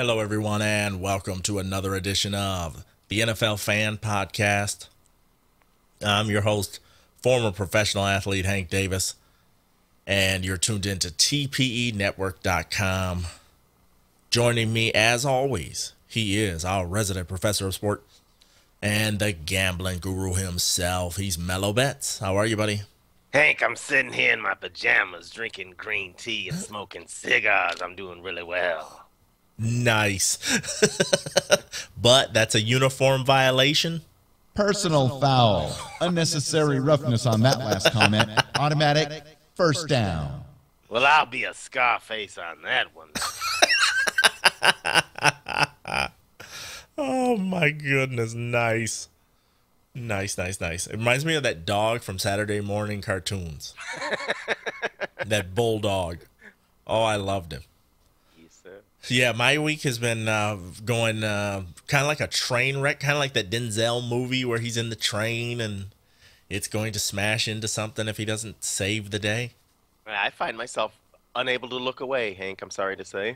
Hello, everyone, and welcome to another edition of the NFL Fan Podcast. I'm your host, former professional athlete Hank Davis, and you're tuned into TPEnetwork.com. Joining me, as always, he is our resident professor of sport and the gambling guru himself. He's Mellow Betts. How are you, buddy? Hank, I'm sitting here in my pajamas drinking green tea and smoking cigars. I'm doing really well. Nice. But that's a uniform violation. Personal foul. Unnecessary roughness on that last comment. Automatic first down. Well, I'll be a Scarface on that one. Oh my goodness, nice. Nice. It reminds me of that dog from Saturday morning cartoons. That bulldog. Oh, I loved him. Yes, sir. Yeah, my week has been going kind of like a train wreck, kind of like that Denzel movie where he's in the train and it's going to smash into something if he doesn't save the day. I find myself unable to look away, Hank, I'm sorry to say.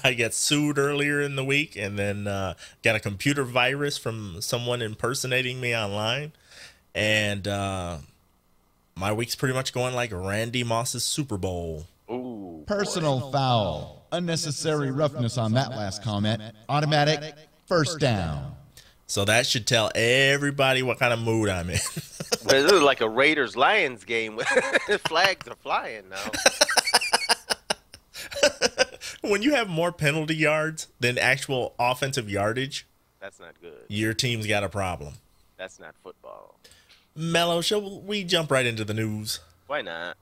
I got sued earlier in the week and then got a computer virus from someone impersonating me online. And my week's pretty much going like Randy Moss's Super Bowl. Ooh, Personal foul. Unnecessary roughness on that last comment. Automatic first down. So that should tell everybody what kind of mood I'm in. But this is like a Raiders-Lions game. Flags are flying now. When you have more penalty yards than actual offensive yardage, That's not good. your team's got a problem. That's not football. Mello, shall we jump right into the news? Why not?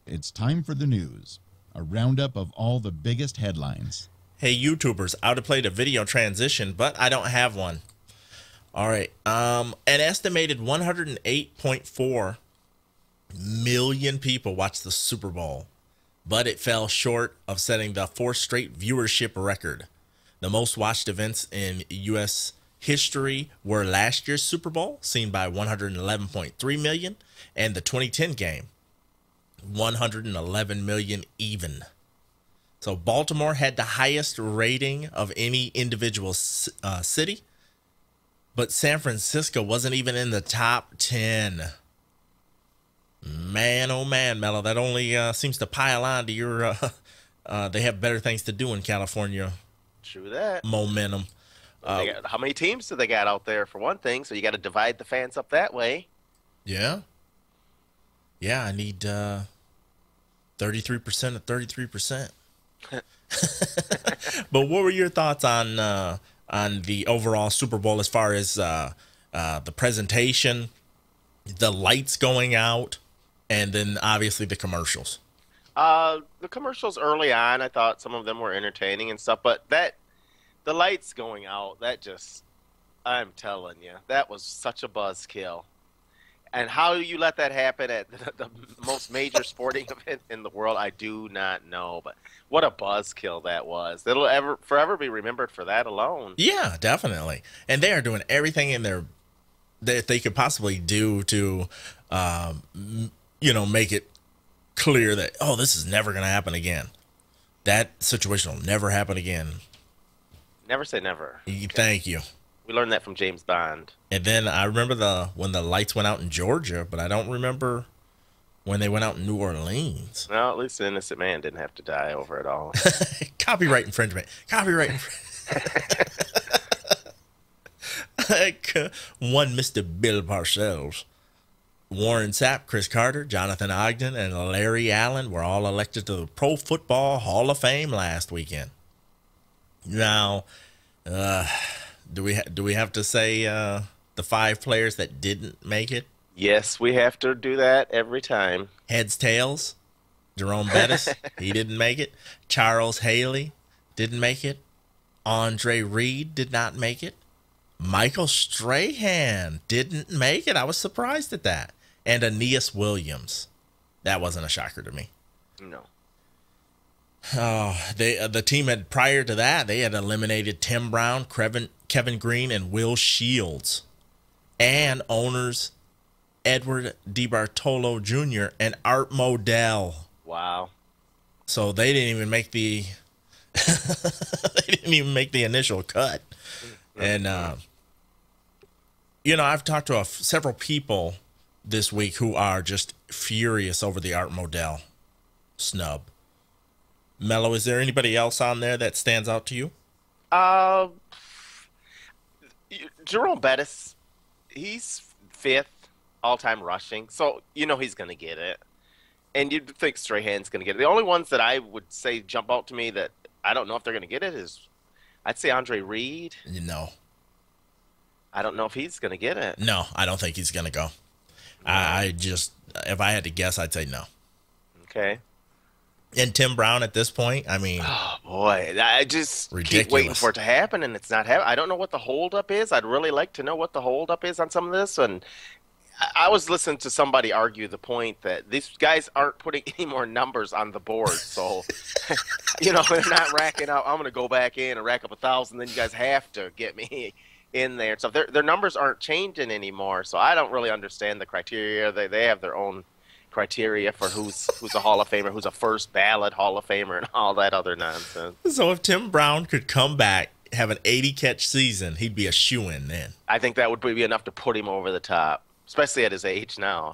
It's time for the news. A roundup of all the biggest headlines. Hey, YouTubers, I would have played a video transition, but I don't have one. All right. An estimated 108.4 million people watched the Super Bowl, but it fell short of setting the fourth straight viewership record. The most watched events in U.S. history were last year's Super Bowl, seen by 111.3 million, and the 2010 game, 111 million even. So Baltimore had the highest rating of any individual city, but San Francisco wasn't even in the top 10. Man, oh man, Mello, that only seems to pile on to your, they have better things to do in California True that. momentum. How many teams do they got out there, for one thing? So you got to divide the fans up that way. Yeah. Yeah, I need 33% of 33%. But what were your thoughts on the overall Super Bowl as far as the presentation, the lights going out, and then obviously the commercials? The commercials early on, I thought some of them were entertaining and stuff, but the lights going out, I'm telling you, that was such a buzzkill. And how you let that happen at the most major sporting event in the world, I do not know. But what a buzzkill that was. It'll forever be remembered for that alone. Yeah, definitely. And they are doing everything in their that they could possibly do to, make it clear that, oh, this is never going to happen again. That situation will never happen again. Never say never. Thank you. We learned that from James Bond. And then I remember when the lights went out in Georgia, but I don't remember when they went out in New Orleans. Well, at least the innocent man didn't have to die over it all. Copyright infringement. One Mr. Bill Parcells. Warren Sapp, Chris Carter, Jonathan Ogden, and Larry Allen were all elected to the Pro Football Hall of Fame last weekend. Now, do we have to say the 5 players that didn't make it? Yes, we have to do that every time. Heads, tails. Jerome Bettis, he didn't make it. Charles Haley didn't make it. Andre Reed did not make it. Michael Strahan didn't make it. I was surprised at that. And Aeneas Williams. That wasn't a shocker to me. No. Oh, the team had prior to that, they had eliminated Tim Brown, Kevin Green, and Will Shields. And owners Edward DeBartolo Jr. and Art Modell. Wow. So they didn't even make the they didn't even make the initial cut. And I've talked to several people this week who are just furious over the Art Modell snub. Mello, is there anybody else on there that stands out to you? Uh, Jerome Bettis, he's fifth all-time rushing, so he's going to get it. And you'd think Strahan's going to get it. The only ones that I would say jump out to me that I don't know if they're going to get it is, I'd say Andre Reed. No. I don't know if he's going to get it. No, I don't think he's going to go. No. I just, if I had to guess, I'd say no. Okay. And Tim Brown at this point, I mean, oh boy, I just ridiculous. Keep waiting for it to happen, and it's not happening. I don't know what the holdup is. I'd really like to know what the holdup is on some of this. And I was listening to somebody argue the point that these guys aren't putting any more numbers on the board, so they're not racking up. I'm going to go back in and rack up 1,000. Then you guys have to get me in there. So their numbers aren't changing anymore. So I don't really understand the criteria. They have their own criteria for who's a Hall of Famer, who's a first ballot Hall of Famer, and all that other nonsense. So if Tim Brown could come back, have an 80-catch season, he'd be a shoo-in then. I think that would be enough to put him over the top, especially at his age now.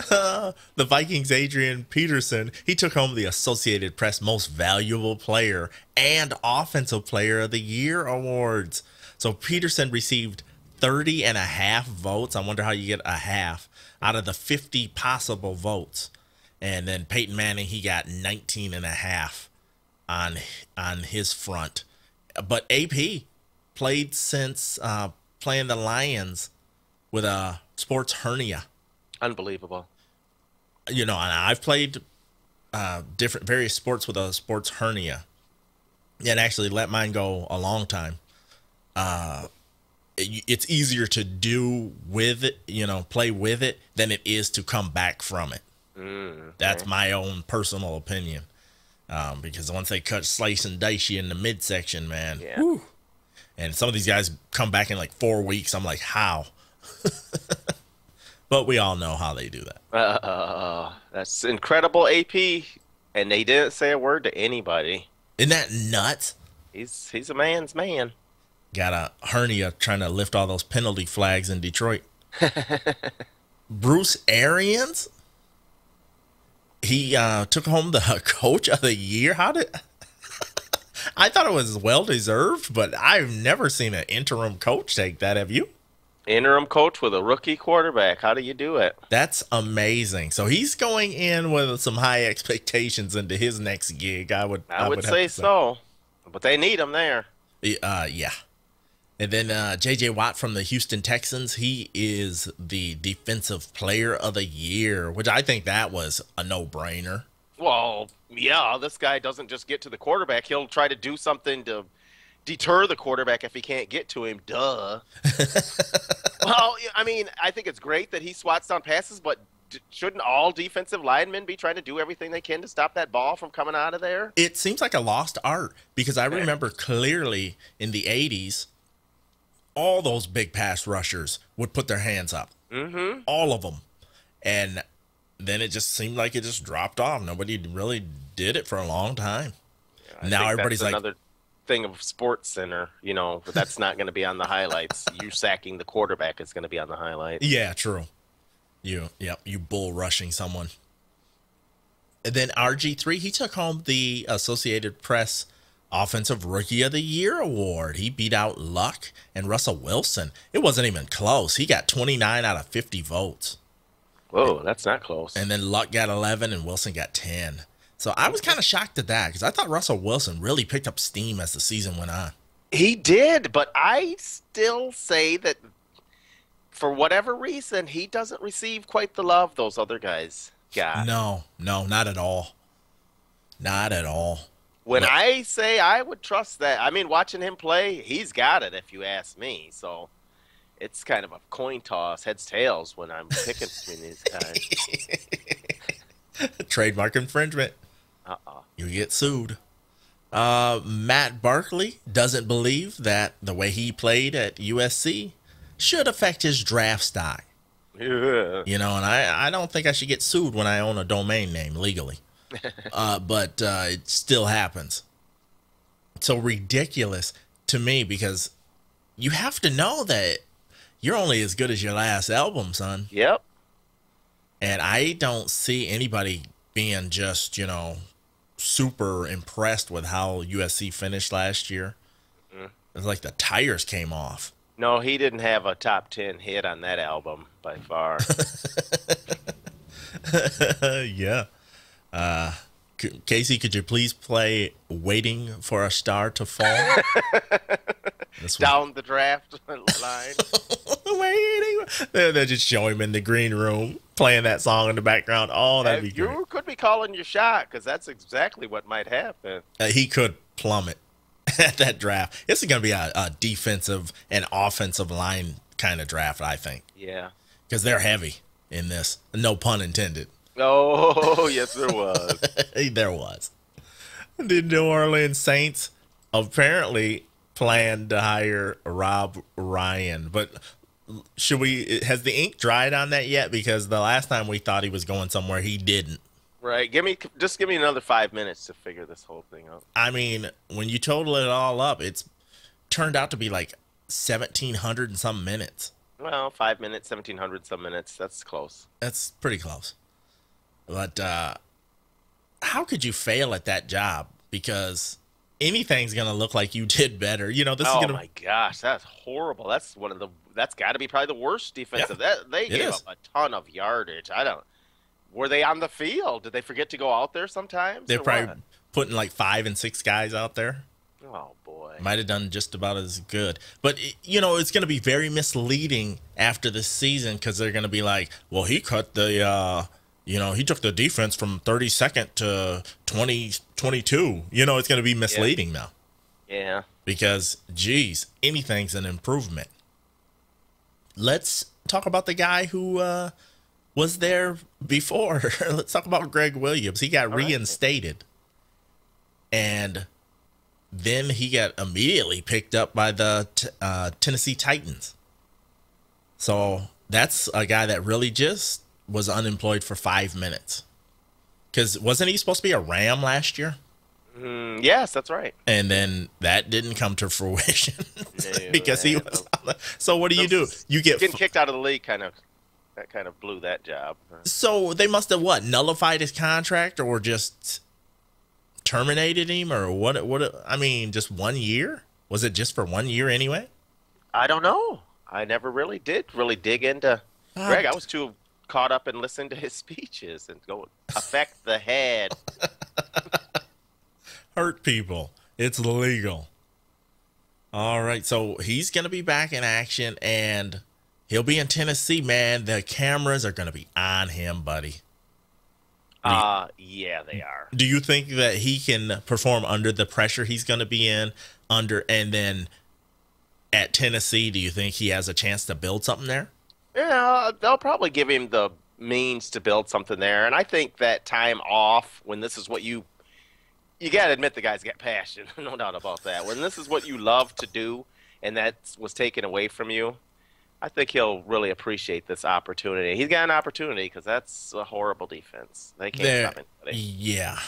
The Vikings' Adrian Peterson, he took home the Associated Press Most Valuable Player and Offensive Player of the Year awards. So Peterson received 30.5 votes. I wonder how you get a half out of the 50 possible votes. And then Peyton Manning, he got 19.5 on his front. But AP played since playing the Lions with a sports hernia. Unbelievable. And I've played various sports with a sports hernia, and actually let mine go a long time. It's easier to do with it, play with it, than it is to come back from it. Okay. That's my own personal opinion. Because once they slice and dice you in the midsection, man. Yeah. Whew, and some of these guys come back in like 4 weeks. I'm like, how? But we all know how they do that. That's incredible, AP. And they didn't say a word to anybody. Isn't that nuts? He's a man's man. Got a hernia trying to lift all those penalty flags in Detroit. Bruce Arians, he took home the Coach of the Year. I thought it was well deserved, but I've never seen an interim coach take that. Have you? Interim coach with a rookie quarterback. How do you do it? That's amazing. So he's going in with some high expectations into his next gig. I would say so, but they need him there. Yeah. And then J.J. Watt from the Houston Texans, he is the Defensive Player of the Year, which I think that was a no-brainer. Well, yeah, this guy doesn't just get to the quarterback. He'll try to do something to deter the quarterback if he can't get to him. Duh. Well, I mean, I think it's great that he swats down passes, but shouldn't all defensive linemen be trying to do everything they can to stop that ball from coming out of there? It seems like a lost art because I remember clearly in the 80s, all those big pass rushers would put their hands up. Mm-hmm. All of them. And then it just seemed like it just dropped off. Nobody really did it for a long time. Yeah, now everybody's like, another thing of Sports Center, but that's not going to be on the highlights. You sacking the quarterback is going to be on the highlights. Yeah, true. You bull rushing someone. And then RG3, he took home the Associated Press Offensive Rookie of the Year award. He beat out Luck and Russell Wilson. It wasn't even close. He got 29 out of 50 votes. Whoa, that's not close. And then Luck got 11 and Wilson got 10. So I was kind of shocked at that because I thought Russell Wilson really picked up steam as the season went on. He did, but I still say that for whatever reason, he doesn't receive quite the love those other guys got. No, not at all. Not at all. When I say I would trust that, I mean, watching him play, he's got it, if you ask me. So it's kind of a coin toss, heads, tails, when I'm picking between these guys. Trademark infringement. You get sued. Matt Barkley doesn't believe that the way he played at USC should affect his draft stock. Yeah. And I don't think I should get sued when I own a domain name legally. but it still happens. So ridiculous to me, because you have to know that you're only as good as your last album, son. Yep. And I don't see anybody being just, super impressed with how USC finished last year. It's like the tires came off. No, he didn't have a top 10 hit on that album by far. Yeah. Casey, could you please play Waiting for a Star to Fall? Down the draft line. Waiting. They just show him in the green room playing that song in the background. Oh, that'd be great. You could be calling your shot, because that's exactly what might happen. He could plummet at that draft. This is going to be a defensive and offensive line kind of draft, I think. Yeah. Because they're heavy in this. No pun intended. Oh, yes, there was. There was. The New Orleans Saints apparently planned to hire Rob Ryan, but has the ink dried on that yet? Because the last time we thought he was going somewhere, he didn't. Right. Just give me another 5 minutes to figure this whole thing out. I mean, when you total it all up, it's turned out to be like 1,700 and some minutes. Well, 5 minutes, 1,700 some minutes. That's close. That's pretty close. But how could you fail at that job? Because anything's gonna look like you did better. This is gonna. Oh my gosh, that's horrible. That's That's got to be probably the worst defensive. Yeah, They gave up a ton of yardage. Were they on the field? Did they forget to go out there sometimes? They're probably putting like 5 and 6 guys out there. Oh boy, might have done just about as good. But it's going to be very misleading after the season, because they're going to be like, well, he cut the. He took the defense from 32nd to 22. It's going to be misleading now. Yeah. Because, geez, anything's an improvement. Let's talk about the guy who was there before. Let's talk about Greg Williams. He got reinstated. And then he got immediately picked up by the Tennessee Titans. So that's a guy that really just was unemployed for 5 minutes. Because wasn't he supposed to be a Ram last year? Yes, that's right. And then that didn't come to fruition because he was. So what do? You getting kicked out of the league. That kind of blew that job. So they must have nullified his contract, or just terminated him, or what? What? I mean, just 1 year? Was it just for 1 year anyway? I don't know. I never really did dig into Greg. I was too caught up in listening to his speeches and go affect the head. Hurt people. It's legal. All right, so he's going to be back in action, and he'll be in Tennessee, man. The cameras are going to be on him, buddy. Yeah, they are. Do you think that he can perform under the pressure he's going to be in and then at Tennessee, do you think he has a chance to build something there? Yeah, they'll probably give him the means to build something there. And I think that time off, when this is what you got to admit, the guy's got passion, no doubt about that. When this is what you love to do and that was taken away from you, I think he'll really appreciate this opportunity. He's got an opportunity, because that's a horrible defense. They can't stop anybody. Yeah.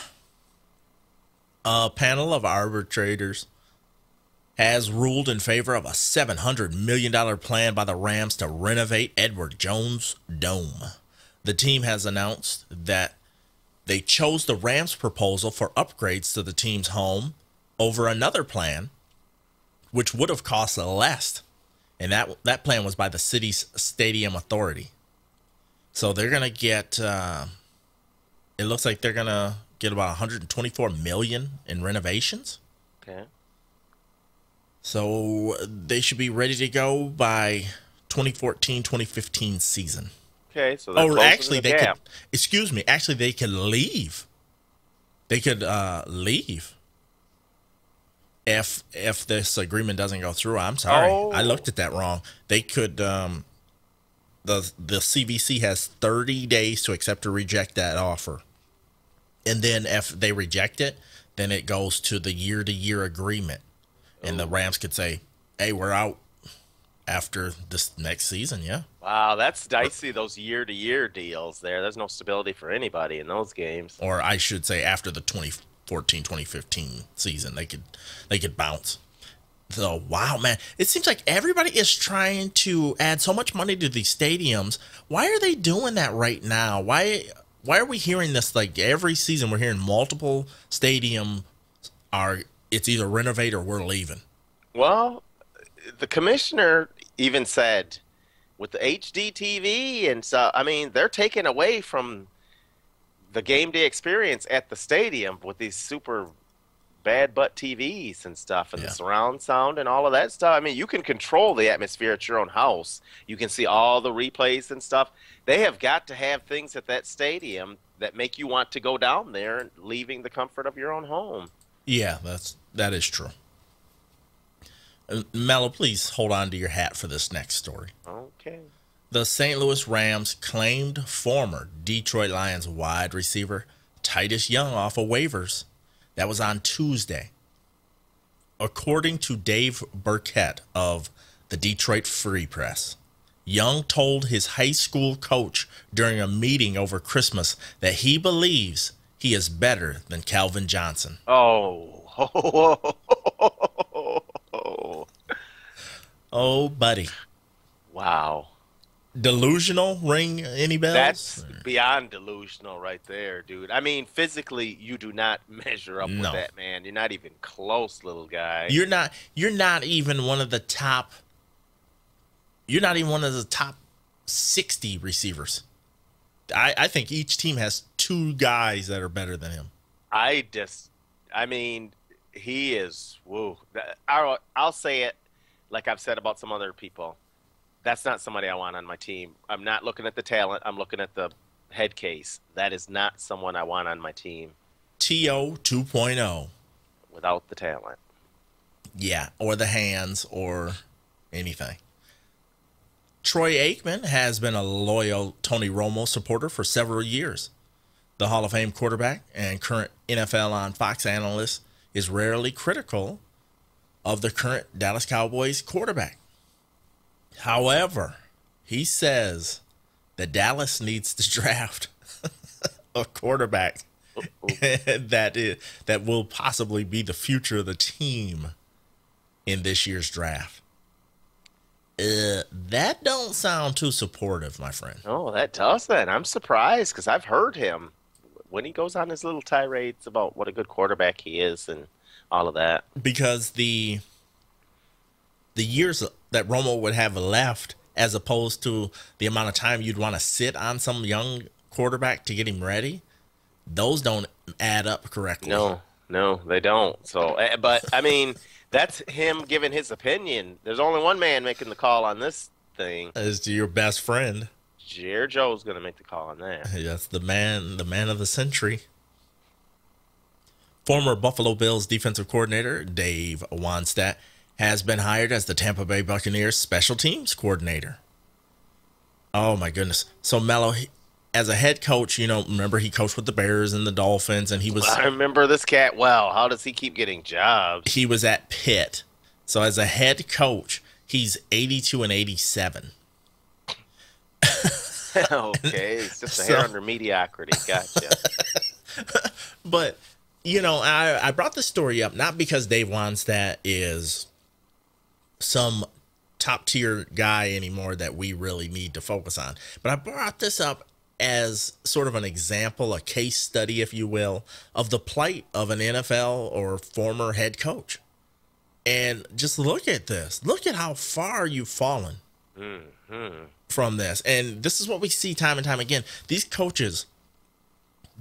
A panel of arbitrators has ruled in favor of a $700 million plan by the Rams to renovate Edward Jones Dome. The team has announced that they chose the Rams' proposal for upgrades to the team's home over another plan, which would have cost less. And that plan was by the city's stadium authority. So they're going to get, it looks like they're going to get about $124 million in renovations. Okay. So they should be ready to go by 2014-2015 season. Okay, so actually they could. Excuse me. Actually, they could leave. They could leave if this agreement doesn't go through. I'm sorry, I looked at that wrong. They could. The CVC has 30 days to accept or reject that offer, and then if they reject it, then it goes to the year-to-year agreement, and the Rams could say, "Hey, we're out." after this next season. Yeah. Wow, that's dicey, those year-to-year deals there. There's no stability for anybody in those games. Or I should say after the 2014-2015 season, they could bounce. So, wow, man, it seems like everybody is trying to add so much money to these stadiums. Why are they doing that right now? Why are we hearing this like every season? We're hearing multiple stadium it's either renovate or we're leaving. Well, the commissioner even said with the HD TV and so, I mean, they're taking away from the game day experience at the stadium with these super bad butt TVs and stuff and the surround sound and all of that stuff. I mean, you can control the atmosphere at your own house. You can see all the replays and stuff. They have got to have things at that stadium that make you want to go down there, leaving the comfort of your own home. Yeah, that is true. Mello, please hold on to your hat for this next story. Okay. The St. Louis Rams claimed former Detroit Lions wide receiver Titus Young off of waivers. That was on Tuesday. According to Dave Burkett of the Detroit Free Press, Young told his high school coach during a meeting over Christmas that he believes he is better than Calvin Johnson. Oh, buddy. Wow. Delusional? Ring any bells? That's beyond delusional right there, dude. I mean, physically, you do not measure up with that, man. You're not even close, little guy. You're not even one of the top. You're not even one of the top 60 receivers. I think each team has two guys that are better than him. I mean, he is. Woo. I'll say it like I've said about some other people. That's not somebody I want on my team. I'm not looking at the talent. I'm looking at the head case. That is not someone I want on my team. T.O. 2.0. Without the talent. Yeah, or the hands or anything. Troy Aikman has been a loyal Tony Romo supporter for several years. The Hall of Fame quarterback and current NFL on Fox analyst is rarely critical of the current Dallas Cowboys quarterback. However, he says that Dallas needs to draft a quarterback that will possibly be the future of the team in this year's draft. That don't sound too supportive, my friend. Oh, that doesn't. I'm surprised because I've heard him when he goes on his little tirades about what a good quarterback he is and all of that. Because the years that Romo would have left as opposed to the amount of time you'd want to sit on some young quarterback to get him ready, those don't add up correctly. No, they don't. So, but I mean, that's him giving his opinion. There's only one man making the call on this thing. As your best friend. Jared Joe's going to make the call on that. That's the man of the century. Former Buffalo Bills defensive coordinator Dave Wannstedt has been hired as the Tampa Bay Buccaneers special teams coordinator. Oh, my goodness. So, Mello, as a head coach, remember he coached with the Bears and the Dolphins, and he was... I remember this cat well. How does he keep getting jobs? He was at Pitt. So, as a head coach, he's 82 and 87. Okay, it's just a hair under mediocrity. Gotcha. But, I brought this story up not because Dave Wannstedt is some top-tier guy anymore that we really need to focus on. But I brought this up as sort of an example, a case study, if you will, of the plight of an NFL or former head coach. And just look at this. Look at how far you've fallen from this. And this is what we see time and time again. These coaches,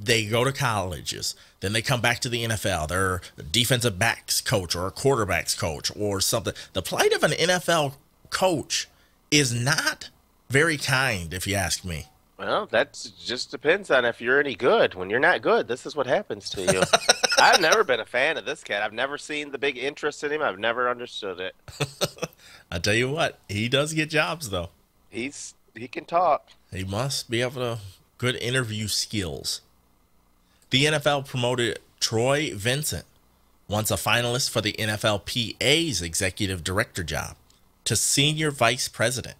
they go to colleges, then they come back to the NFL. They're a defensive backs coach or a quarterbacks coach or something. The plight of an NFL coach is not very kind, if you ask me. Well, that just depends on if you're any good. When you're not good, this is what happens to you. I've never been a fan of this cat. I've never seen the big interest in him. I've never understood it. I tell you what, he does get jobs, though. He can talk. He must be able to good interview skills. The NFL promoted Troy Vincent, once a finalist for the NFLPA's executive director job. to senior vice president.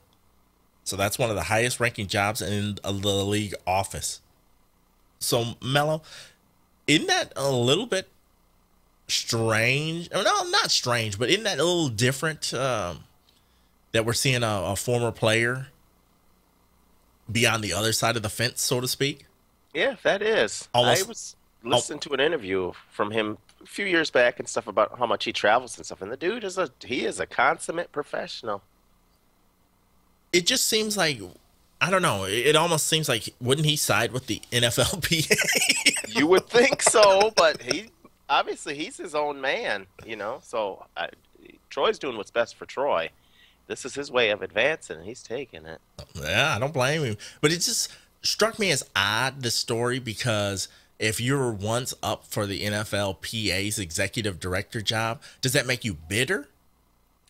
So that's one of the highest ranking jobs in the league office. So, Mello, isn't that a little bit strange? Oh, no, not strange, but isn't that a little different that we're seeing a former player be on the other side of the fence, so to speak? Yeah, that is. Almost. I was listening to an interview from him a few years back and stuff about how much he travels and stuff. And the dude is a consummate professional. It just seems like, I don't know. It almost seems like, wouldn't he side with the NFLPA? You would think so, but he's his own man, you know. So Troy's doing what's best for Troy. This is his way of advancing, and he's taking it. Yeah, I don't blame him. But it just struck me as odd, this story, because if you were once up for the NFLPA's executive director job, does that make you bitter?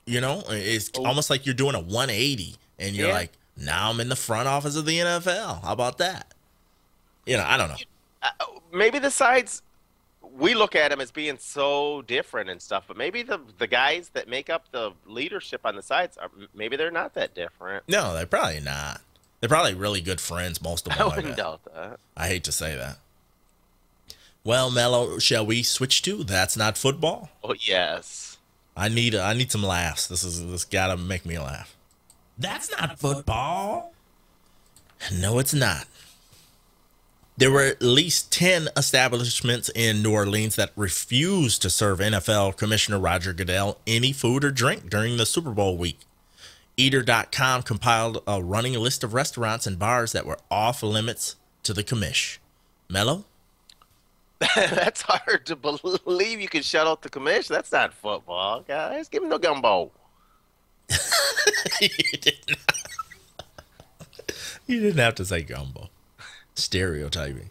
You know, it's almost like you're doing a 180, and you're like, now I'm in the front office of the NFL. How about that? You know, I don't know. Maybe the sides, we look at them as being so different and stuff, but maybe the guys that make up the leadership on the sides, maybe they're not that different. No, they're probably not. They're probably really good friends, most of them. I wouldn't doubt that. I hate to say that. Well, Mello, shall we switch to That's Not Football? Oh, yes. I need some laughs. This gotta make me laugh. That's not football. No, it's not. There were at least 10 establishments in New Orleans that refused to serve NFL Commissioner Roger Goodell any food or drink during the Super Bowl week. Eater.com compiled a running list of restaurants and bars that were off limits to the commish. Mello? That's hard to believe you can shut out the commission. That's not football, guys. Give him the gumbo. You didn't have to say gumbo. Stereotyping.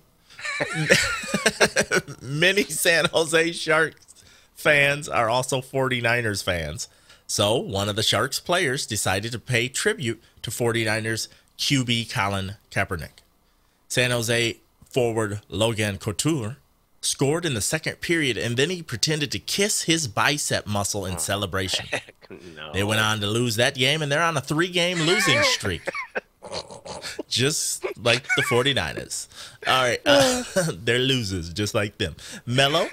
Many San Jose Sharks fans are also 49ers fans. So one of the Sharks players decided to pay tribute to 49ers QB Colin Kaepernick. San Jose forward Logan Couture scored in the second period, and then he pretended to kiss his bicep muscle in celebration. No. They went on to lose that game, and they're on a 3-game losing streak. Just like the 49ers. All right. They're losers, just like them. Mello?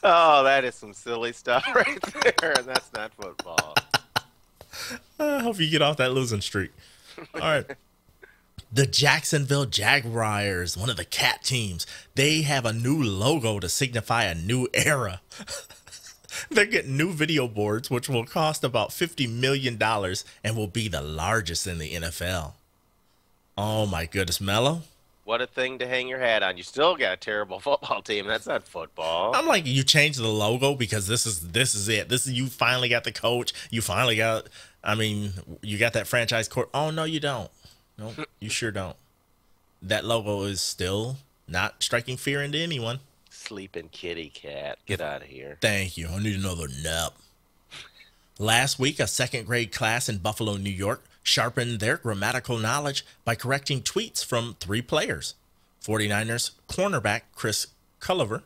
Oh, that is some silly stuff right there, and that's not football. I hope you get off that losing streak. All right. The Jacksonville Jaguars, one of the cat teams, they have a new logo to signify a new era. They're getting new video boards, which will cost about $50 million and will be the largest in the NFL. Oh, my goodness, Mello. What a thing to hang your hat on. You still got a terrible football team. That's not football. I'm like, you changed the logo because this is it. You finally got the coach. You finally got, you got that franchise court. Oh, no, you don't. No, you sure don't. That logo is still not striking fear into anyone. Sleeping kitty cat. Get out of here. Thank you. I need another nap. Last week, a second grade class in Buffalo, New York, sharpened their grammatical knowledge by correcting tweets from 3 players. 49ers cornerback Chris Culliver,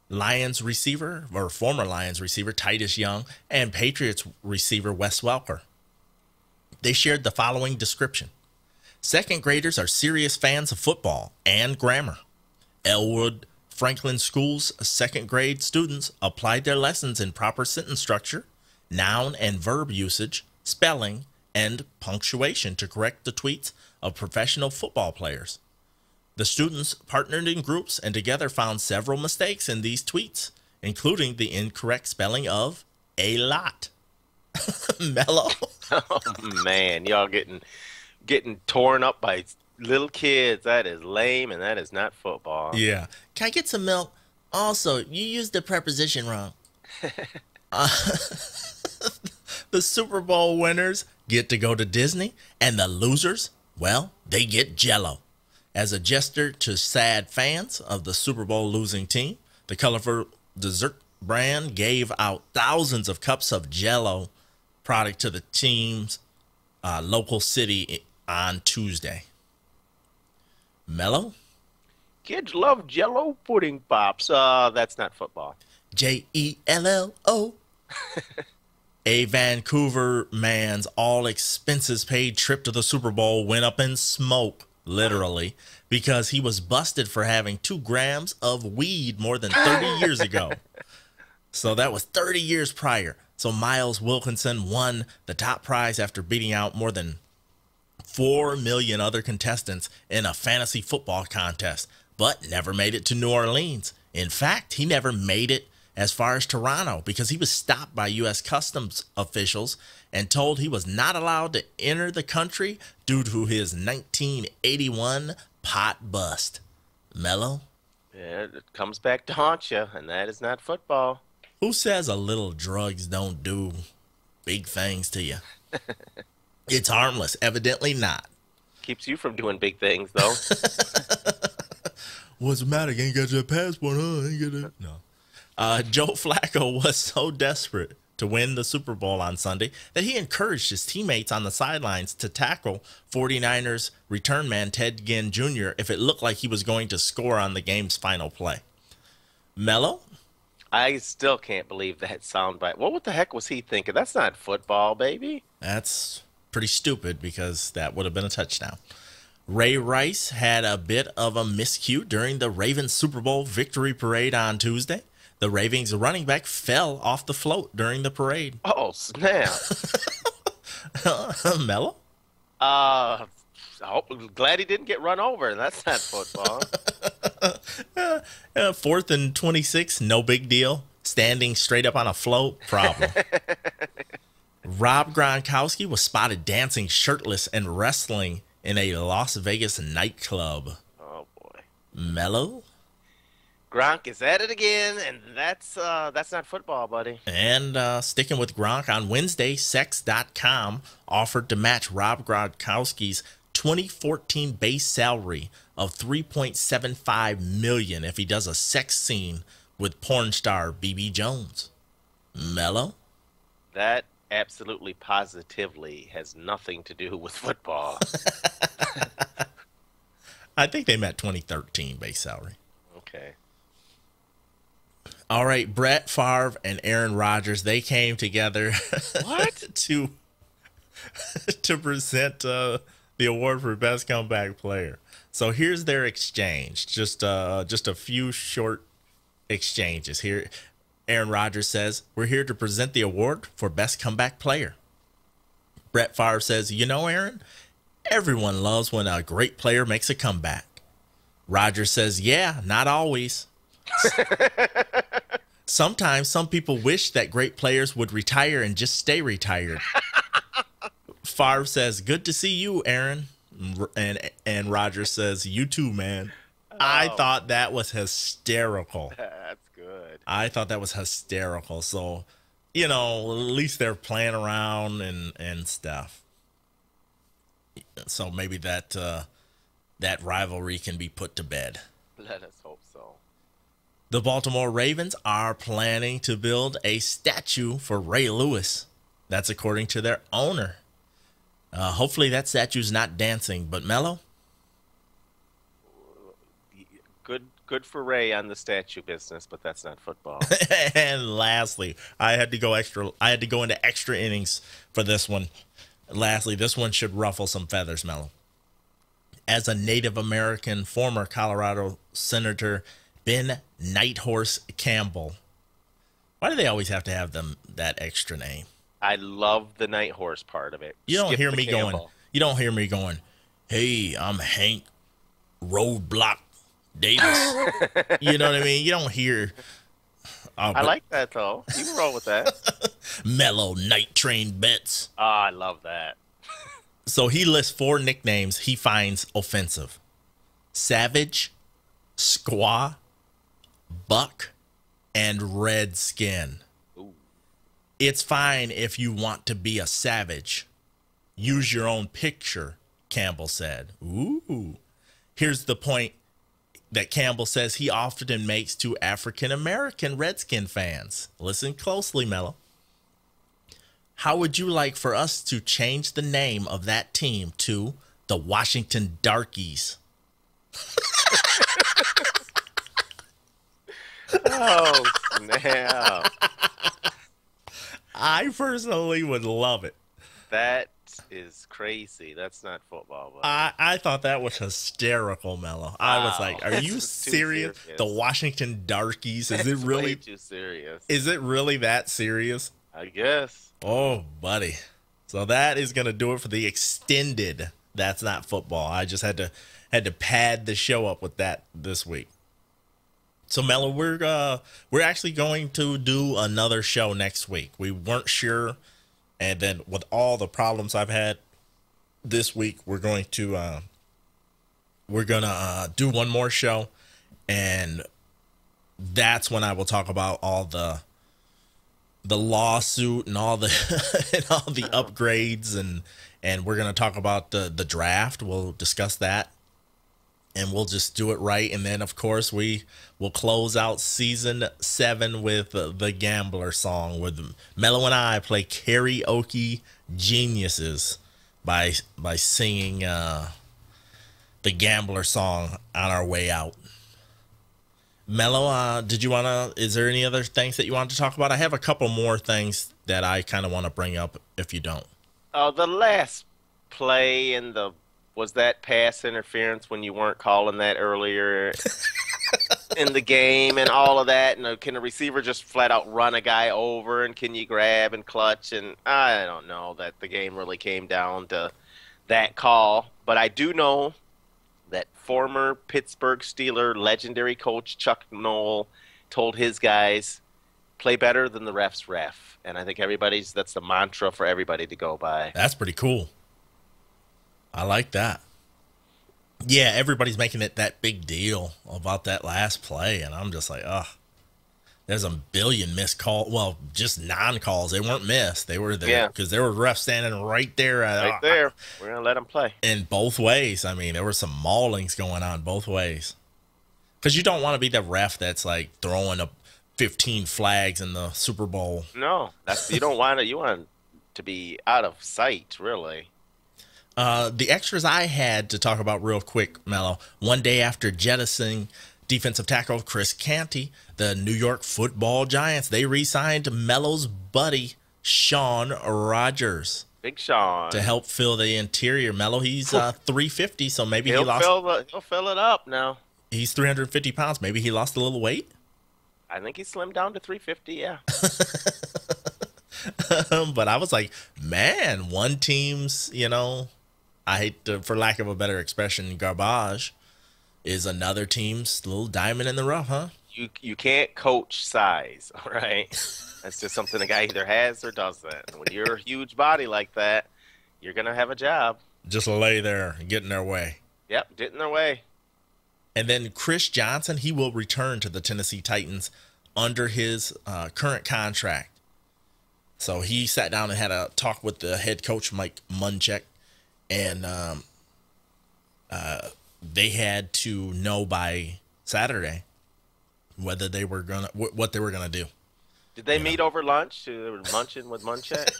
Lions receiver, or former Lions receiver Titus Young, and Patriots receiver Wes Welker. They shared the following description. Second graders are serious fans of football and grammar. Elwood Franklin School's second grade students applied their lessons in proper sentence structure, noun and verb usage, spelling, and punctuation to correct the tweets of professional football players. The students partnered in groups and together found several mistakes in these tweets, including the incorrect spelling of a lot. Mello. Oh, man. Y'all getting torn up by little kids. That is lame, and that is not football. Yeah. Can I get some milk? Also, you used the preposition wrong. The Super Bowl winners get to go to Disney, and the losers, well, they get Jell-O. As a gesture to sad fans of the Super Bowl losing team, the colorful dessert brand gave out thousands of cups of Jell-O product to the team's local city on Tuesday. Mello? Kids love Jell-O pudding pops. That's not football. Jello. A Vancouver man's all expenses paid trip to the Super Bowl went up in smoke, literally, because he was busted for having 2 grams of weed more than 30 years ago. So that was 30 years prior. So Miles Wilkinson won the top prize after beating out more than 4 million other contestants in a fantasy football contest, but never made it to New Orleans. In fact, he never made it as far as Toronto because he was stopped by U.S. Customs officials and told he was not allowed to enter the country due to his 1981 pot bust. Mello? Yeah, it comes back to haunt you, and that is not football. Who says a little drugs don't do big things to you? It's harmless. Evidently not. Keeps you from doing big things, though. What's the matter? Ain't got your passport, huh? Ain't got it. No. Joe Flacco was so desperate to win the Super Bowl on Sunday that he encouraged his teammates on the sidelines to tackle 49ers return man Ted Ginn Jr. if it looked like he was going to score on the game's final play. Mello? I still can't believe that soundbite. What the heck was he thinking? That's not football, baby. That's pretty stupid because that would have been a touchdown. Ray Rice had a bit of a miscue during the Ravens Super Bowl victory parade on Tuesday. The Ravens running back fell off the float during the parade. Oh, snap. Mello? I'm glad he didn't get run over. That's not football. 4th and 26, no big deal. Standing straight up on a float, problem. Rob Gronkowski was spotted dancing shirtless and wrestling in a Las Vegas nightclub. Oh, boy. Mello? Gronk is at it again, and that's not football, buddy. And sticking with Gronk, on Wednesday, Sex.com offered to match Rob Gronkowski's 2014 base salary of $3.75 million if he does a sex scene with porn star BB Jones. Mello? That absolutely positively has nothing to do with football. I think they met 2013 base salary. Okay. All right, Brett Favre and Aaron Rodgers, they came together to present the award for best comeback player. So here's their exchange. Just a few short exchanges here. Aaron Rodgers says, "We're here to present the award for best comeback player." Brett Favre says, "You know, Aaron, everyone loves when a great player makes a comeback." Rodgers says, "Yeah, not always. Sometimes some people wish that great players would retire and just stay retired." Favre says, "Good to see you, Aaron." And Rodgers says, "You too, man." Oh. I thought that was hysterical. That's good. I thought that was hysterical. So, at least they're playing around and stuff. So maybe that rivalry can be put to bed. Let us hope so. The Baltimore Ravens are planning to build a statue for Ray Lewis. That's according to their owner. Hopefully that statue's not dancing, but Mello? Good for Ray on the statue business, but that's not football. And lastly, I had to go into extra innings for this one. Lastly, this one should ruffle some feathers, Mello. As a Native American former Colorado Senator Ben Nighthorse Campbell. Why do they always have to have that extra name? I love the Nighthorse part of it. You don't hear me going, "Hey, I'm Hank Roadblock Davis." You know what I mean? You don't hear. I like that, though. You can roll with that. Mellow Night Train Betts. Oh, I love that. So he lists 4 nicknames he finds offensive: Savage, Squaw, Buck, and Redskin. Ooh. It's fine if you want to be a savage. Use your own picture, Campbell said. Ooh. Here's the point that Campbell says he often makes to African-American Redskin fans. Listen closely, Mello. "How would you like for us to change the name of that team to the Washington Darkies?" Oh, snap. I personally would love it. That is crazy. That's not football, but I thought that was hysterical, Mello. I was Wow. like, "Are This you is too serious? serious. The Washington Darkies? Is it it's way really? too serious. Is it really that serious?" I guess. Oh, buddy. So that is gonna do it for the extended That's Not Football. I just had to pad the show up with that this week. So Mello, we're actually going to do another show next week. We weren't sure, and then with all the problems I've had this week, we're gonna do one more show, and that's when I will talk about all the lawsuit and all the and all the upgrades, and we're gonna talk about the draft. We'll discuss that, and we'll just do it right. And then of course we will close out season 7 with the Gambler song, with Mello and I play karaoke geniuses by singing the Gambler song on our way out. Mello, is there any other things that you wanted to talk about? I have a couple more things that I kind of want to bring up if you don't. The last play was that pass interference when you weren't calling that earlier in the game and all of that? And can a receiver just flat out run a guy over, and can you grab and clutch? And I don't know that the game really came down to that call, but I do know that former Pittsburgh Steeler legendary coach Chuck Noll told his guys, play better than the ref's ref. And I think that's the mantra for everybody to go by. That's pretty cool. I like that. Yeah, everybody's making it that big deal about that last play, and I'm just like, there's a billion missed calls. Well, just non-calls. They weren't missed. They were there because there were refs standing right there. Right there. We're going to let them play. In both ways. I mean, there were some maulings going on both ways. Because you don't want to be the ref that's like throwing up 15 flags in the Super Bowl. No, you don't want it. You want to be out of sight, really. The extras I had to talk about real quick, Mello. One day after jettisoning defensive tackle Chris Canty, the New York Football Giants, they re-signed Mello's buddy Shaun Rogers. Big Sean. To help fill the interior. Mello, he's 350, so maybe he'll fill it up now. He's 350 pounds. Maybe he lost a little weight? I think he slimmed down to 350, yeah. But I was like, man, one team's, I hate to, for lack of a better expression, garbage is another team's little diamond in the rough, huh? You can't coach size, all right? That's just something a guy either has or doesn't. And when you're a huge body like that, you're going to have a job. Just lay there and get in their way. Yep, get in their way. And then Chris Johnson, he will return to the Tennessee Titans under his current contract. So he sat down and had a talk with the head coach, Mike Munchak, and they had to know by Saturday whether they were what they were gonna do. Did they meet over lunch? They were munching with Munchak.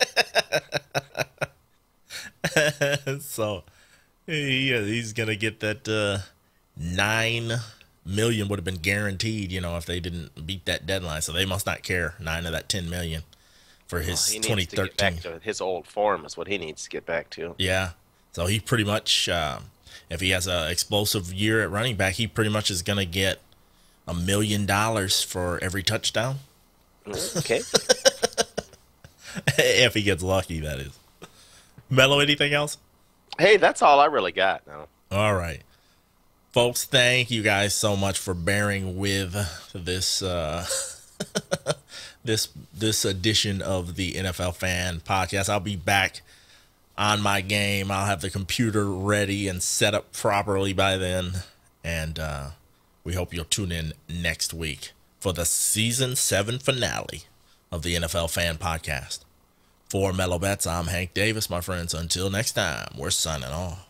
So he's gonna get that $9 million would have been guaranteed, if they didn't beat that deadline. So they must not care. 9 of that $10 million for his 2013. To get back to his old form is what he needs to get back to. Yeah. So he pretty much, if he has an explosive year at running back, he pretty much is going to get $1 million for every touchdown. Okay. If he gets lucky, that is. Mello, anything else? Hey, that's all I really got now. All right. Folks, thank you guys so much for bearing with this this edition of the NFL Fan Podcast. I'll be back on my game. I'll have the computer ready and set up properly by then. And we hope you'll tune in next week for the Season 7 finale of the NFL Fan Podcast. For Mello Betts, I'm Hank Davis, my friends. Until next time, we're signing off.